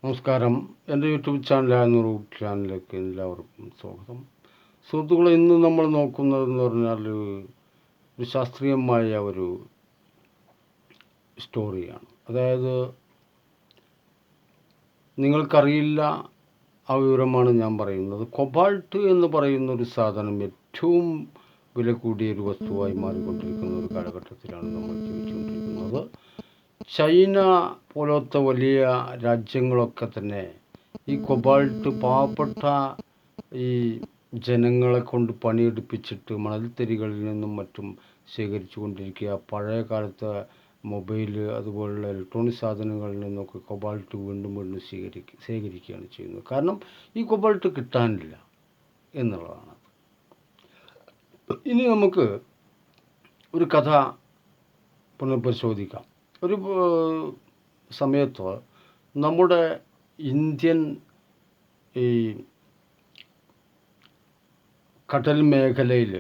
നമസ്കാരം. എൻ്റെ യൂട്യൂബ് ചാനലായ നൂറ് ചാനലിലേക്ക് എല്ലാവർക്കും സ്വാഗതം. സുഹൃത്തുക്കളെ, ഇന്ന് നമ്മൾ നോക്കുന്നതെന്ന് പറഞ്ഞാൽ ഒരു ശാസ്ത്രീയമായ ഒരു സ്റ്റോറിയാണ്. അതായത് നിങ്ങൾക്കറിയില്ല ആ വിവരമാണ് ഞാൻ പറയുന്നത്. കൊബാൾട്ട് എന്ന് പറയുന്ന ഒരു സാധനം ഏറ്റവും വില കൂടിയ ഒരു വസ്തുവായി മാറിക്കൊണ്ടിരിക്കുന്ന ഒരു കാലഘട്ടത്തിലാണ് നമ്മൾ ജീവിച്ചുകൊണ്ടിരിക്കുന്നത്. ചൈന പോലത്തെ വലിയ രാജ്യങ്ങളൊക്കെ തന്നെ ഈ കൊബാൾട്ട് പാവപ്പെട്ട ഈ ജനങ്ങളെ കൊണ്ട് പണിയെടുപ്പിച്ചിട്ട് മണൽത്തരികളിൽ നിന്നും മറ്റും ശേഖരിച്ചു കൊണ്ടിരിക്കുക. പഴയ കാലത്തെ മൊബൈൽ അതുപോലുള്ള ഇലക്ട്രോണിക് സാധനങ്ങളിൽ നിന്നൊക്കെ കൊബാൾട്ട് വീണ്ടും വീണ്ടും ശേഖരിക്കുകയാണ് ചെയ്യുന്നത്. കാരണം ഈ കൊബാൾട്ട് കിട്ടാനില്ല എന്നുള്ളതാണ്. ഇനി നമുക്ക് ഒരു കഥ പുനഃപരിശോധിക്കാം. ഒരു സമയത്ത് നമ്മുടെ ഇന്ത്യൻ ഈ കടൽ മേഖലയിൽ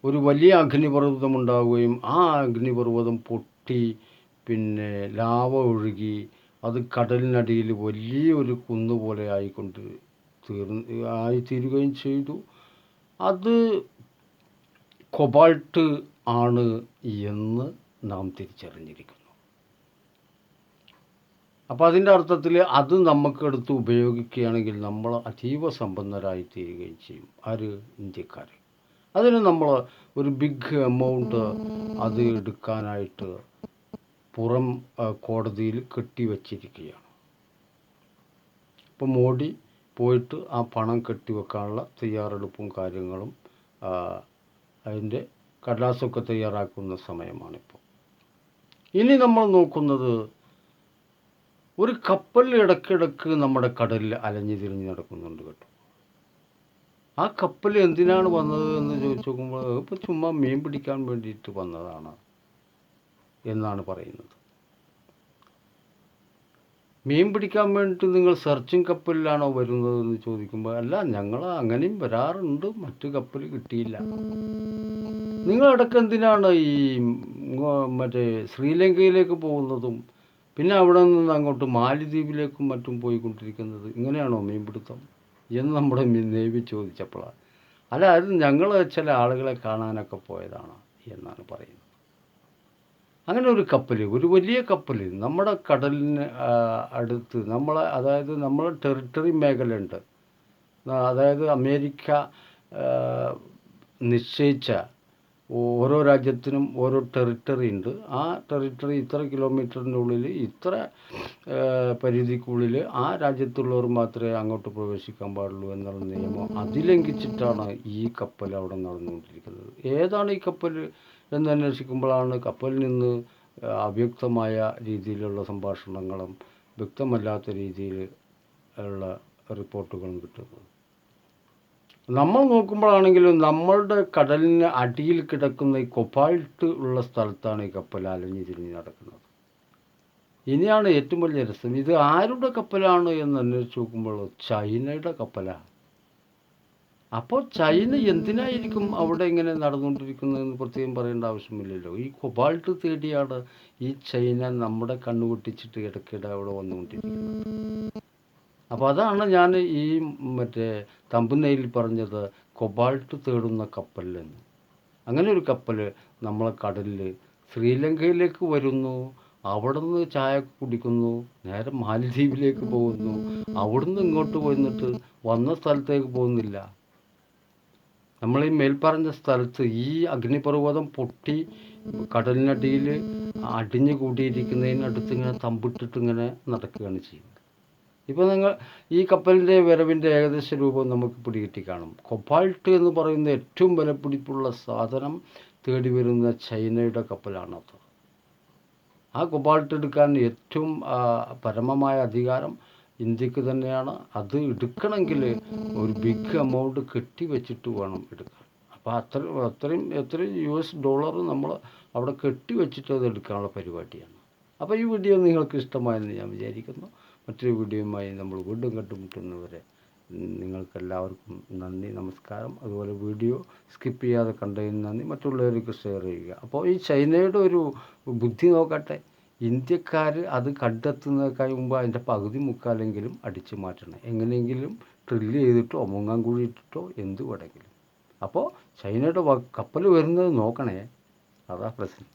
ഒരു വലിയ അഗ്നിപർവ്വതം ഉണ്ടാവുകയും ആ അഗ്നിപർവ്വതം പൊട്ടി പിന്നെ ലാവ ഒഴുകി അത് കടലിനടിയിൽ വലിയൊരു കുന്നുപോലെ ആയിത്തീരുകയും ചെയ്തു. അത് കൊബാൾട്ട് ആണ് എന്ന് നാം തിരിച്ചറിഞ്ഞിരിക്കുന്നു. അപ്പോൾ അതിൻ്റെ അർത്ഥത്തിൽ അത് നമുക്കെടുത്ത് ഉപയോഗിക്കുകയാണെങ്കിൽ നമ്മൾ അതീവ സമ്പന്നരായി തീരുകയും ചെയ്യും. ആര്? ഇന്ത്യക്കാർ. അതിന് നമ്മൾ ഒരു ബിഗ് എമൗണ്ട് അത് എടുക്കാനായിട്ട് പുറം കോടതിയിൽ കെട്ടിവച്ചിരിക്കുകയാണ്. അപ്പോൾ മോഡി പോയിട്ട് ആ പണം കെട്ടിവെക്കാനുള്ള തയ്യാറെടുപ്പും കാര്യങ്ങളും അതിൻ്റെ കടലാസൊക്കെ തയ്യാറാക്കുന്ന സമയമാണിപ്പോൾ. ഇനി നമ്മൾ നോക്കുന്നത് ഒരു കപ്പൽ ഇടയ്ക്കിടയ്ക്ക് നമ്മുടെ കടലിൽ അലഞ്ഞു തിരിഞ്ഞ് നടക്കുന്നുണ്ട് കേട്ടോ. ആ കപ്പൽ എന്തിനാണ് വന്നത് എന്ന് ചോദിച്ചു നോക്കുമ്പോൾ ഇപ്പോൾ ചുമ്മാ മീൻ പിടിക്കാൻ വേണ്ടിയിട്ട് വന്നതാണ് എന്നാണ് പറയുന്നത്. മീൻ പിടിക്കാൻ വേണ്ടിയിട്ട് നിങ്ങൾ സെർച്ചിങ് കപ്പലിലാണോ വരുന്നതെന്ന് ചോദിക്കുമ്പോൾ അല്ല, ഞങ്ങൾ അങ്ങനെയും വരാറുണ്ട്, മറ്റു കപ്പൽ കിട്ടിയില്ല. നിങ്ങളിടയ്ക്ക് എന്തിനാണ് ഈ മറ്റേ ശ്രീലങ്കയിലേക്ക് പോകുന്നതും പിന്നെ അവിടെ നിന്ന് അങ്ങോട്ട് മാലിദ്വീപിലേക്കും മറ്റും പോയിക്കൊണ്ടിരിക്കുന്നത്? ഇങ്ങനെയാണോ മീൻപിടുത്തം എന്ന് നമ്മുടെ നേവി ചോദിച്ചപ്പോഴാണ് അല്ല, അത് ഞങ്ങൾ ചില ആളുകളെ കാണാനൊക്കെ പോയതാണ് എന്നാണ് പറയുന്നത്. അങ്ങനെ ഒരു കപ്പൽ, ഒരു വലിയ കപ്പൽ നമ്മുടെ കടലിന് അടുത്ത് അതായത് നമ്മളെ ടെറിട്ടറി മേഖലയുണ്ട്. അതായത് അമേരിക്ക നിശ്ചയിച്ച ഓരോ രാജ്യത്തിനും ഓരോ ടെറിട്ടറി ഉണ്ട്. ആ ടെറിട്ടറി ഇത്ര കിലോമീറ്ററിനുള്ളിൽ ഇത്ര പരിധിക്കുള്ളിൽ ആ രാജ്യത്തുള്ളവർ മാത്രമേ അങ്ങോട്ട് പ്രവേശിക്കാൻ പാടുള്ളൂ എന്നുള്ള നിയമം അതിലംഘിച്ചിട്ടാണ് ഈ കപ്പൽ അവിടെ നടന്നുകൊണ്ടിരിക്കുന്നത്. ഏതാണ് ഈ കപ്പൽ എന്ന് അന്വേഷിക്കുമ്പോഴാണ് കപ്പലിൽ നിന്ന് അവ്യക്തമായ രീതിയിലുള്ള സംഭാഷണങ്ങളും വ്യക്തമല്ലാത്ത രീതിയിൽ ഉള്ള റിപ്പോർട്ടുകളും കിട്ടുന്നത്. നമ്മൾ നോക്കുമ്പോഴാണെങ്കിലും നമ്മളുടെ കടലിന് അടിയിൽ കിടക്കുന്ന ഈ കൊബാൾട്ട് ഉള്ള സ്ഥലത്താണ് ഈ കപ്പൽ അലഞ്ഞു തിരിഞ്ഞ് നടക്കുന്നത്. ഇനിയാണ് ഏറ്റവും വലിയ രസം. ഇത് ആരുടെ കപ്പലാണ് എന്ന് അന്വേഷിച്ച് നോക്കുമ്പോൾ ചൈനയുടെ കപ്പലാണ്. അപ്പോൾ ചൈന എന്തിനായിരിക്കും അവിടെ ഇങ്ങനെ നടന്നുകൊണ്ടിരിക്കുന്നതെന്ന് പ്രത്യേകം പറയേണ്ട ആവശ്യമില്ലല്ലോ. ഈ കൊബാൾട്ട് തേടിയാണ് ഈ ചൈന നമ്മുടെ കണ്ണുപൊട്ടിച്ചിട്ട് ഇടയ്ക്കിടെ അവിടെ വന്നുകൊണ്ടിരിക്കുന്നത്. അപ്പോൾ അതാണ് ഞാൻ ഈ മറ്റേ തമ്പുനെയിൽ പറഞ്ഞത്, കൊബാൾട്ട് തേടുന്ന കപ്പലിലെന്ന്. അങ്ങനെ ഒരു കപ്പൽ നമ്മളെ കടലിൽ ശ്രീലങ്കയിലേക്ക് വരുന്നു, അവിടുന്ന് ചായ കുടിക്കുന്നു, നേരെ മാലദ്വീപിലേക്ക് പോകുന്നു, അവിടുന്ന് ഇങ്ങോട്ട് വന്നിട്ട് വന്ന സ്ഥലത്തേക്ക് പോകുന്നില്ല. നമ്മൾ ഈ മേൽപ്പറഞ്ഞ സ്ഥലത്ത് ഈ അഗ്നിപർവ്വതം പൊട്ടി കടലിനടിയിൽ അടിഞ്ഞു കൂടിയിരിക്കുന്നതിനടുത്ത് ഇങ്ങനെ തമ്പിട്ടിട്ട് ഇങ്ങനെ നടക്കുകയാണ് ചെയ്യുന്നത്. ഇപ്പോൾ നിങ്ങൾ ഈ കപ്പലിൻ്റെ വരവിൻ്റെ ഏകദേശ രൂപം നമുക്ക് പിടികിട്ടി കാണും. കൊബാൾട്ട് എന്ന് പറയുന്ന ഏറ്റവും വിലപിടിപ്പുള്ള സാധനം തേടി വരുന്ന ചൈനയുടെ കപ്പലാണത്. ആ കൊബാൾട്ട് എടുക്കാൻ ഏറ്റവും പരമമായ അധികാരം ഇന്ത്യക്ക് തന്നെയാണ്. അത് എടുക്കണമെങ്കിൽ ഒരു ബിഗ് എമൗണ്ട് കെട്ടിവെച്ചിട്ട് വേണം എടുക്കാൻ. അപ്പോൾ എത്രയും $US നമ്മൾ അവിടെ കെട്ടിവെച്ചിട്ട് അത് എടുക്കാനുള്ള പരിപാടിയാണ്. അപ്പോൾ ഈ വീഡിയോ നിങ്ങൾക്ക് ഇഷ്ടമായെന്ന് ഞാൻ വിചാരിക്കുന്നു. മറ്റൊരു വീഡിയോയുമായി നമ്മൾ വീണ്ടും കണ്ടുമുട്ടുന്നവരെ നിങ്ങൾക്കെല്ലാവർക്കും നന്ദി, നമസ്കാരം. അതുപോലെ വീഡിയോ സ്കിപ്പ് ചെയ്യാതെ കണ്ടതിന് നന്ദി. മറ്റുള്ളവർക്ക് ഷെയർ ചെയ്യുക. അപ്പോൾ ഈ ചൈനയുടെ ഒരു ബുദ്ധി നോക്കട്ടെ. ഇന്ത്യക്കാർ അത് കണ്ടെത്തുന്നതിനേക്കാൾ മുമ്പ് അതിൻ്റെ പകുതി മുക്കാലെങ്കിലും അടിച്ചു മാറ്റണം. എങ്ങനെയെങ്കിലും ഡ്രില്ല് ചെയ്തിട്ടോ മുങ്ങാൻ കുഴി ഇട്ടിട്ടോ എന്ത് വേണമെങ്കിലും. അപ്പോൾ ചൈനയുടെ കപ്പൽ വരുന്നത് നോക്കണേ, അതാ പ്രശ്നം.